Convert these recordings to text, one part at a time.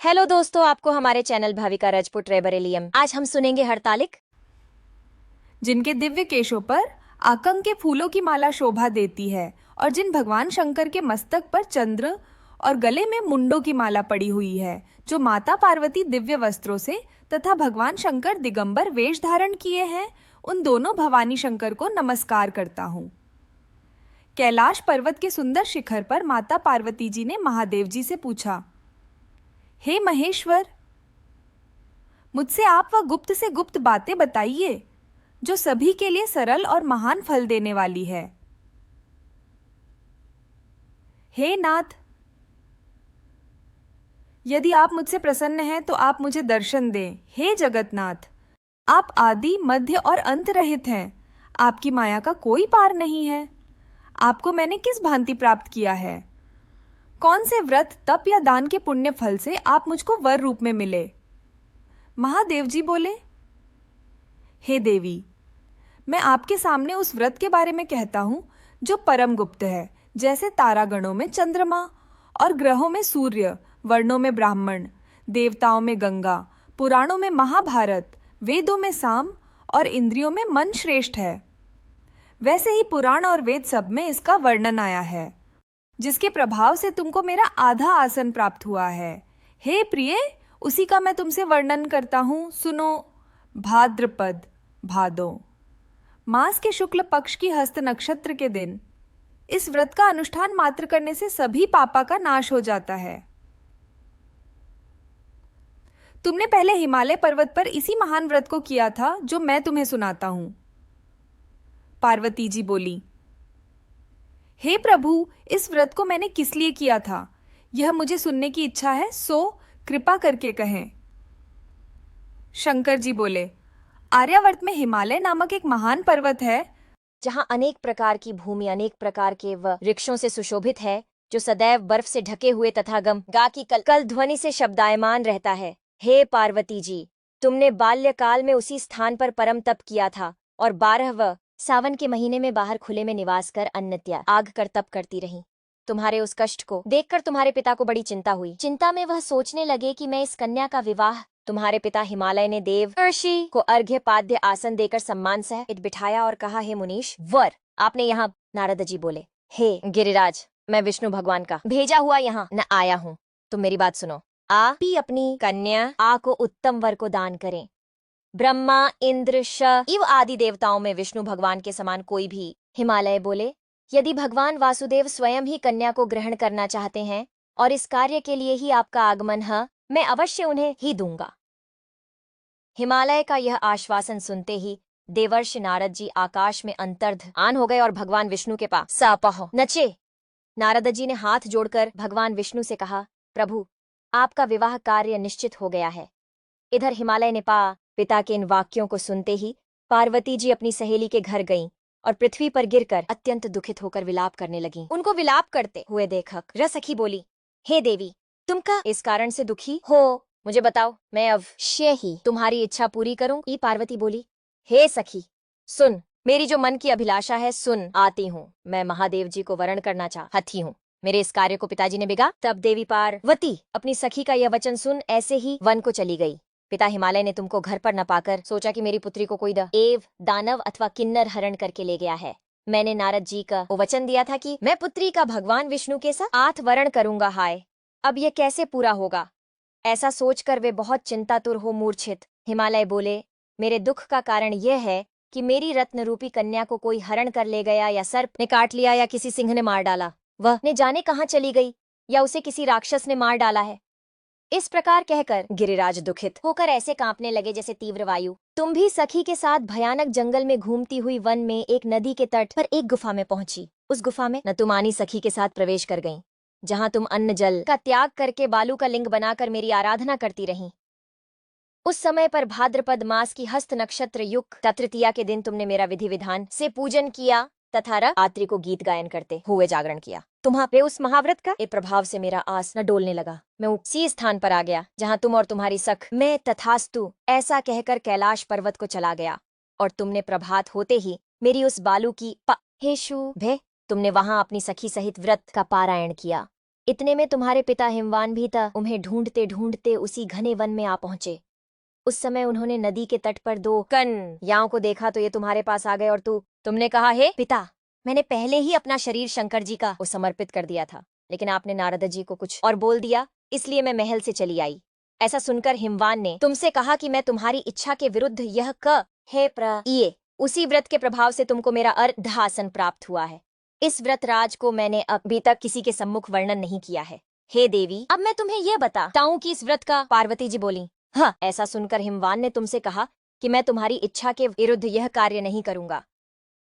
Hello दोस्तों, आपको हमारे चैनल भाविका राजपूत रेबरेलियम। आज हम सुनेंगे हरतालिक, जिनके दिव्य केशों पर आकंक के फूलों की माला शोभा देती है और जिन भगवान शंकर के मस्तक पर चंद्र और गले में मुंडों की माला पड़ी हुई है, जो माता पार्वती दिव्य वस्त्रों से तथा भगवान शंकर दिगंबर वेश धारण किए हैं, उन दोनों भवानी शंकर को नमस्कार करता हूँ। कैलाश पर्वत के सुंदर शिखर पर माता पार्वती जी ने महादेव जी से पूछा, हे महेश्वर, मुझसे आप वह गुप्त से गुप्त बातें बताइए जो सभी के लिए सरल और महान फल देने वाली है। हे नाथ, यदि आप मुझसे प्रसन्न हैं तो आप मुझे दर्शन दें। हे जगतनाथ, आप आदि मध्य और अंत रहित हैं। आपकी माया का कोई पार नहीं है। आपको मैंने किस भांति प्राप्त किया है? कौन से व्रत, तप या दान के पुण्य फल से आप मुझको वर रूप में मिले? महादेव जी बोले, हे देवी, मैं आपके सामने उस व्रत के बारे में कहता हूँ जो परम गुप्त है। जैसे तारागणों में चंद्रमा और ग्रहों में सूर्य, वर्णों में ब्राह्मण, देवताओं में गंगा, पुराणों में महाभारत, वेदों में साम और इंद्रियों में मन श्रेष्ठ है, वैसे ही पुराण और वेद सब में इसका वर्णन आया है, जिसके प्रभाव से तुमको मेरा आधा आसन प्राप्त हुआ है। हे प्रिय, उसी का मैं तुमसे वर्णन करता हूँ, सुनो। भाद्रपद, भादो मास के शुक्ल पक्ष की हस्त नक्षत्र के दिन इस व्रत का अनुष्ठान मात्र करने से सभी पापा का नाश हो जाता है। तुमने पहले हिमालय पर्वत पर इसी महान व्रत को किया था जो मैं तुम्हें सुनाता हूं। पार्वती जी बोली, हे प्रभु, इस व्रत को मैंने किस लिए किया था, यह मुझे सुनने की इच्छा है, सो कृपा करके कहें। शंकर जी बोले, आर्यावर्त में हिमालय नामक एक महान पर्वत है, जहाँ अनेक प्रकार की भूमि, अनेक प्रकार के वृक्षों से सुशोभित है, जो सदैव बर्फ से ढके हुए तथा गम गा की कल ध्वनि से शब्दायमान रहता है। हे पार्वती जी, तुमने बाल्यकाल में उसी स्थान पर परम तप किया था और 12 सावन के महीने में बाहर खुले में निवास कर अन्न त्याग आग कर तप करती रही। तुम्हारे उस कष्ट को देखकर तुम्हारे पिता को बड़ी चिंता हुई। चिंता में वह सोचने लगे कि मैं इस कन्या का विवाह। तुम्हारे पिता हिमालय ने देव ऋषि को अर्घ्य पाद्य आसन देकर सम्मान सहित बिठाया और कहा, हे मुनीश वर, आपने यहाँ। नारद जी बोले, हे गिरिराज, मैं विष्णु भगवान का भेजा हुआ यहाँ न आया हूँ। तुम मेरी बात सुनो। आप ही अपनी कन्या आ को उत्तम वर को दान करें। ब्रह्मा, इंद्र, शिव आदि देवताओं में विष्णु भगवान के समान कोई भी। हिमालय बोले, यदि भगवान वासुदेव स्वयं ही कन्या को ग्रहण करना चाहते हैं और इस कार्य के लिए ही आपका आगमन है, मैं अवश्य उन्हें ही दूंगा। हिमालय का यह आश्वासन सुनते ही देवर्षि नारद जी आकाश में अंतर्धान हो गए और भगवान विष्णु के पास सापह नचे। नारद जी ने हाथ जोड़कर भगवान विष्णु से कहा, प्रभु, आपका विवाह कार्य निश्चित हो गया है। इधर हिमालय ने पिता के इन वाक्यों को सुनते ही पार्वती जी अपनी सहेली के घर गईं और पृथ्वी पर गिरकर अत्यंत दुखित होकर विलाप करने लगीं। उनको विलाप करते हुए देखकर रसखी बोली, हे देवी, तुम का इस कारण से दुखी हो, मुझे बताओ, मैं अवश्य ही तुम्हारी इच्छा पूरी करूंगी। पार्वती बोली, हे सखी, सुन, मेरी जो मन की अभिलाषा है सुन, आती हूँ। मैं महादेव जी को वरण करना चाहती हूँ। मेरे इस कार्य को पिताजी ने बिगा। तब देवी पार्वती अपनी सखी का यह वचन सुन ऐसे ही वन को चली गई। पिता हिमालय ने तुमको घर पर न पाकर सोचा कि मेरी पुत्री को कोई देव, दानव अथवा किन्नर हरण करके ले गया है। मैंने नारद जी का वो वचन दिया था कि मैं पुत्री का भगवान विष्णु के साथ वरण करूंगा। हाय, अब यह कैसे पूरा होगा? ऐसा सोचकर वे बहुत चिंतातुर हो मूर्छित। हिमालय बोले, मेरे दुख का कारण यह है कि मेरी रत्न रूपी कन्या को कोई हरण कर ले गया, या सर्प ने काट लिया, या किसी सिंह ने मार डाला। वह ने जाने कहाँ चली गई, या उसे किसी राक्षस ने मार डाला है। इस प्रकार कहकर गिरिराज दुखित होकर ऐसे कांपने लगे जैसे तीव्र वायु। तुम भी सखी के साथ भयानक जंगल में घूमती हुई वन में एक नदी के तट पर एक गुफा में पहुंची। उस गुफा में न तुमानी सखी के साथ प्रवेश कर गईं, जहां तुम अन्न जल का त्याग करके बालू का लिंग बनाकर मेरी आराधना करती रहीं। उस समय पर भाद्रपद मास की हस्त नक्षत्र युक्त तृतीया के दिन तुमने मेरा विधि विधान से पूजन किया तथा रात्रि को गीत गायन करते हुए जागरण किया। तुम्हारे उस महाव्रत का एक प्रभाव से मेरा आस न डोलने लगा। मैं उसी स्थान पर आ गया जहां तुम और तुम्हारी सख मैं तथास्तु ऐसा कहकर कैलाश पर्वत को चला गया, और तुमने प्रभात होते ही मेरी उस बालू की हे शुभे तुमने वहां अपनी सखी सहित व्रत का पारायण किया। इतने में तुम्हारे पिता हिमवान भी था उन्हें ढूंढते ढूंढते उसी घने वन में आ पहुंचे। उस समय उन्होंने नदी के तट पर दो कन्याओं को देखा तो ये तुम्हारे पास आ गए और तुमने कहा, हे पिता, मैंने पहले ही अपना शरीर शंकर जी का समर्पित कर दिया था, लेकिन आपने नारद जी को कुछ और बोल दिया, इसलिए मैं महल से चली आई। ऐसा सुनकर हिमवान ने तुमसे कहा कि मैं तुम्हारी इच्छा के विरुद्ध यह हे प्रिय, उसी व्रत के प्रभाव से तुमको मेरा अर्धासन प्राप्त हुआ है। इस व्रत राज को मैंने अभी तक किसी के सम्मुख वर्णन नहीं किया है। हे देवी, अब मैं तुम्हें यह बताता हूँ कि इस व्रत का। पार्वती जी बोली, हाँ। ऐसा सुनकर हिमवान ने तुमसे कहा कि मैं तुम्हारी इच्छा के विरुद्ध यह कार्य नहीं करूंगा।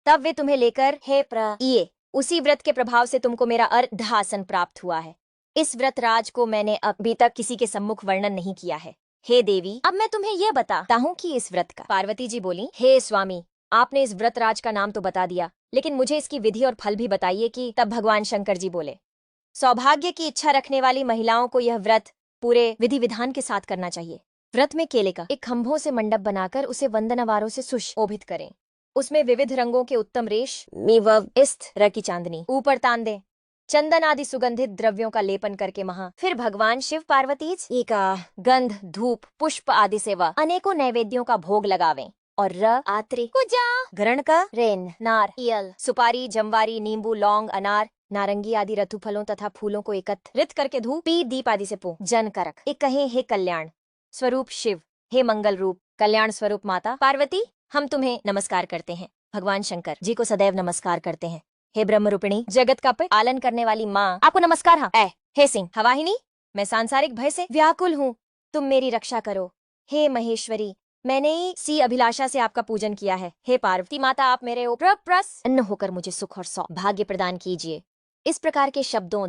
तब वे तुम्हें लेकर, हे प्रिय, उसी व्रत के प्रभाव से तुमको मेरा अर्धासन प्राप्त हुआ है। इस व्रत राज को मैंने अभी तक किसी के सम्मुख वर्णन नहीं किया है। हे देवी, अब मैं तुम्हें यह बताता हूँ कि इस व्रत का। पार्वती जी बोली, हे स्वामी, आपने इस व्रत राज का नाम तो बता दिया, लेकिन मुझे इसकी विधि और फल भी बताइए। कि तब भगवान शंकर जी बोले, सौभाग्य की इच्छा रखने वाली महिलाओं को यह व्रत पूरे विधि विधान के साथ करना चाहिए। व्रत में केले का एक खंभों से मंडप बनाकर उसे वंदनावारों से सुशोभित करें। उसमें विविध रंगों के उत्तम रेशमी व इस तरह की चांदनी ऊपर तान दें। चंदन आदि सुगंधित द्रव्यों का लेपन करके फिर भगवान शिव पार्वती जी का गंध, धूप, पुष्प आदि से व अनेकों नैवेद्यों का भोग लगावें। और आत्री, कुजा, ग्रहण का रेन, नार, इयल, सुपारी, जमवारी, नींबू, लौंग, अनार, नारंगी आदि ऋतु फलों तथा फूलों को एकत्रित करके धूप, पीप, दीप आदि से पूजन करक। एक कहे, हे कल्याण स्वरूप शिव, हे मंगल रूप कल्याण स्वरूप माता पार्वती, हम तुम्हें नमस्कार करते हैं। भगवान शंकर जी को सदैव नमस्कार करते हैं। हे ब्रह्म रूपिणी, जगत का पालन करने वाली माँ, आपको नमस्कार। हाँ। हे सिंह हवाहिनी, मैं सांसारिक भय से व्याकुल हूँ, तुम मेरी रक्षा करो। हे महेश्वरी, मैंने सी अभिलाषा से आपका पूजन किया है। हे पार्वती माता, आप मेरे ऊपर प्रसन्न होकर मुझे सुख और सौभाग्य प्रदान कीजिए। इस प्रकार के शब्दों